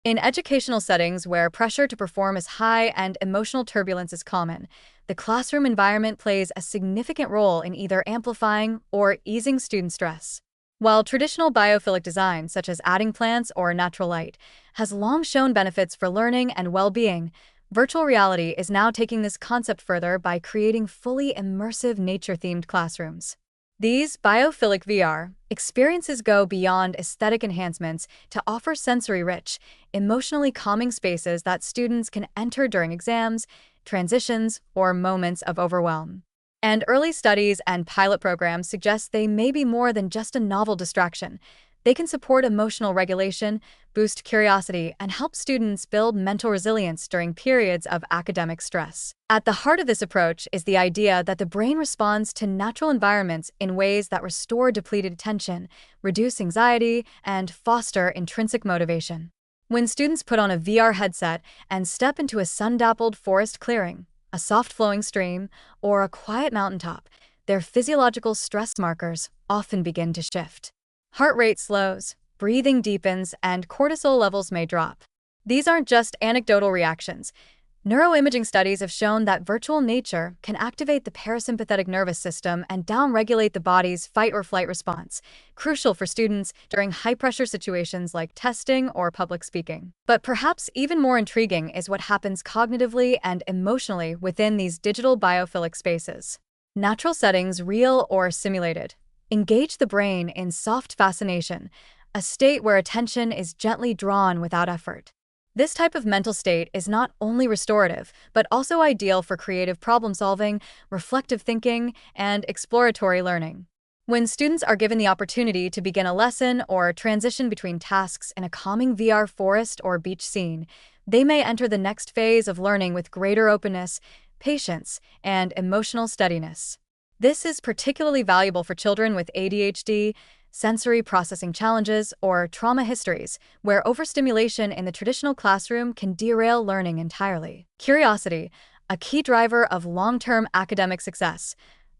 In educational settings where pressure to perform is high and emotional turbulence is common, the classroom environment plays a significant role in either amplifying or easing student stress. While traditional biophilic design, such as adding plants or natural light, has long shown benefits for learning and well-being, virtual reality is now taking this concept further by creating fully immersive nature-themed classrooms. These biophilic VR experiences go beyond aesthetic enhancements to offer sensory-rich, emotionally calming spaces that students can enter during exams, transitions, or moments of overwhelm. And early studies and pilot programs suggest they may be more than just a novel distraction. They can support emotional regulation, boost curiosity, and help students build mental resilience during periods of academic stress. At the heart of this approach is the idea that the brain responds to natural environments in ways that restore depleted attention, reduce anxiety, and foster intrinsic motivation. When students put on a VR headset and step into a sun-dappled forest clearing, a soft-flowing stream, or a quiet mountaintop, their physiological stress markers often begin to shift. Heart rate slows, breathing deepens, and cortisol levels may drop. These aren't just anecdotal reactions. Neuroimaging studies have shown that virtual nature can activate the parasympathetic nervous system and downregulate the body's fight-or-flight response, crucial for students during high-pressure situations like testing or public speaking. But perhaps even more intriguing is what happens cognitively and emotionally within these digital biophilic spaces. Natural settings, real or simulated, engage the brain in soft fascination, a state where attention is gently drawn without effort. This type of mental state is not only restorative, but also ideal for creative problem-solving, reflective thinking, and exploratory learning. When students are given the opportunity to begin a lesson or transition between tasks in a calming VR forest or beach scene, they may enter the next phase of learning with greater openness, patience, and emotional steadiness. This is particularly valuable for children with ADHD, sensory processing challenges, or trauma histories, where overstimulation in the traditional classroom can derail learning entirely. Curiosity, a key driver of long-term academic success,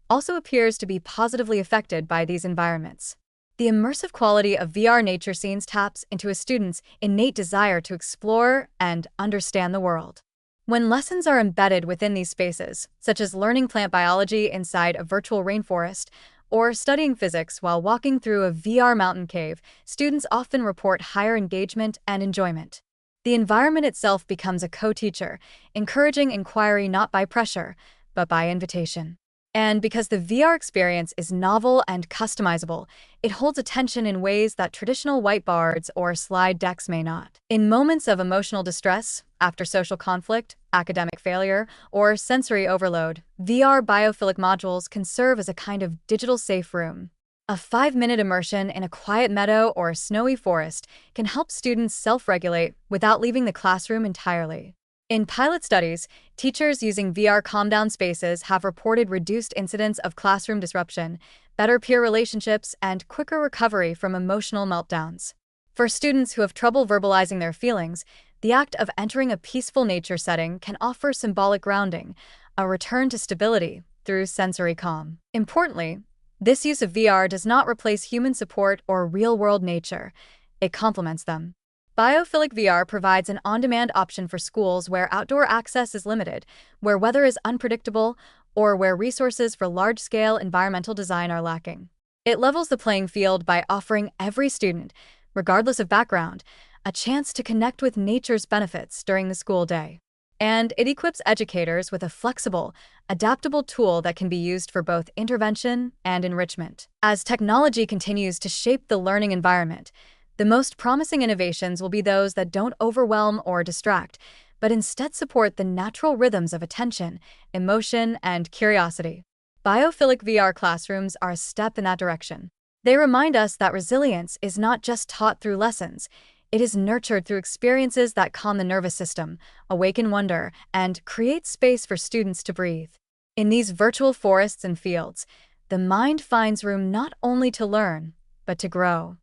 also appears to be positively affected by these environments. The immersive quality of VR nature scenes taps into a student's innate desire to explore and understand the world. When lessons are embedded within these spaces, such as learning plant biology inside a virtual rainforest or studying physics while walking through a VR mountain cave, students often report higher engagement and enjoyment. The environment itself becomes a co-teacher, encouraging inquiry not by pressure, but by invitation. And because the VR experience is novel and customizable, it holds attention in ways that traditional whiteboards or slide decks may not. In moments of emotional distress, after social conflict, academic failure, or sensory overload, VR biophilic modules can serve as a kind of digital safe room. A 5-minute immersion in a quiet meadow or snowy forest can help students self-regulate without leaving the classroom entirely. In pilot studies, teachers using VR calm-down spaces have reported reduced incidents of classroom disruption, better peer relationships, and quicker recovery from emotional meltdowns. For students who have trouble verbalizing their feelings, the act of entering a peaceful nature setting can offer symbolic grounding, a return to stability through sensory calm. Importantly, this use of VR does not replace human support or real-world nature. It complements them. Biophilic VR provides an on-demand option for schools where outdoor access is limited, where weather is unpredictable, or where resources for large-scale environmental design are lacking. It levels the playing field by offering every student, regardless of background, a chance to connect with nature's benefits during the school day. And it equips educators with a flexible, adaptable tool that can be used for both intervention and enrichment. As technology continues to shape the learning environment, the most promising innovations will be those that don't overwhelm or distract, but instead support the natural rhythms of attention, emotion, and curiosity. Biophilic VR classrooms are a step in that direction. They remind us that resilience is not just taught through lessons, it is nurtured through experiences that calm the nervous system, awaken wonder, and create space for students to breathe. In these virtual forests and fields, the mind finds room not only to learn, but to grow.